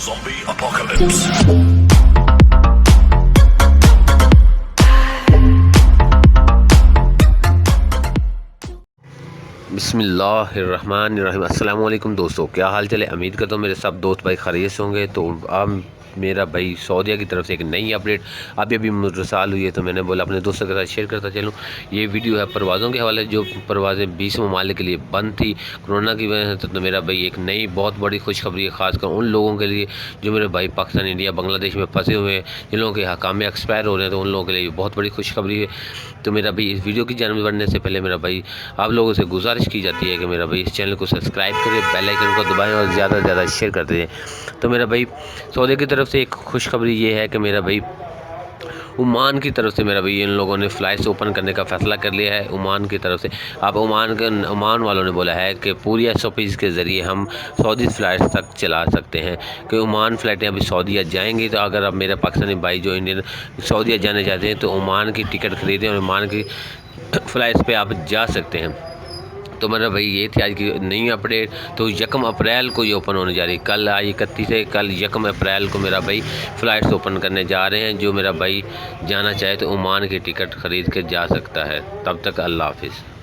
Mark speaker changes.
Speaker 1: Zombie apocalypse.
Speaker 2: بسم اللہ الرحمن الرحیم۔ السلام علیکم دوستو، کیا حال چلے؟ امید کرتا ہوں میرے سب دوست بھائی خیریت سے ہوں گے۔ تو اب میرا بھائی سعودیہ کی طرف سے ایک نئی اپڈیٹ ابھی مرسال ہوئی ہے، تو میں نے بولا اپنے دوستوں کے ساتھ شیئر کرتا چلوں۔ یہ ویڈیو ہے پروازوں کے حوالے، جو پروازیں 20 ممالک کے لیے بند تھی کرونا کی وجہ سے۔ تو میرا بھائی ایک نئی بہت بڑی خوشخبری ہے، خاص کر ان لوگوں کے لیے جو میرے بھائی پاکستان، انڈیا، بنگلہ دیش میں پھنسے ہوئے ہیں، جن لوگوں کے حکام ایکسپائر ہو رہے ہیں، تو ان لوگوں کے لیے بہت بڑی خوشخبری ہے۔ تو میرا بھائی اس ویڈیو کی جانب بڑھنے سے پہلے میرا بھائی آپ لوگوں سے گزارش کی جاتی ہے کہ میرا بھائی اس چینل کو سبسکرائب کریں، بیل آئیکن کو دبائیں اور زیادہ سے زیادہ شیئر کرتے ہیں۔ تو میرا بھائی سعودیہ کی طرف سے ایک خوشخبری یہ ہے کہ میرا بھائی عمان کی طرف سے میرا بھائی ان لوگوں نے فلائٹس اوپن کرنے کا فیصلہ کر لیا ہے عمان کی طرف سے۔ اب عمان والوں نے بولا ہے کہ پوری SOPs کے ذریعے ہم سعودی فلائٹس تک چلا سکتے ہیں، کہ عمان فلائٹیں ابھی سعودیہ جائیں گی۔ تو اگر اب میرے پاکستانی بھائی جو انڈین سعودیہ جانے چاہتے ہیں تو عمان کی ٹکٹ خریدیں اور عمان کی فلائٹس پہ آپ جا سکتے ہیں۔ تو میرا بھائی یہ تھی آج کی نئی اپڈیٹ۔ تو 1 اپریل کو یہ اوپن ہونے جا رہی ہے، کل آئی 31 ہے، کل 1 اپریل کو میرا بھائی فلائٹس اوپن کرنے جا رہے ہیں۔ جو میرا بھائی جانا چاہے تو عمان کی ٹکٹ خرید کے جا سکتا ہے۔ تب تک اللہ حافظ۔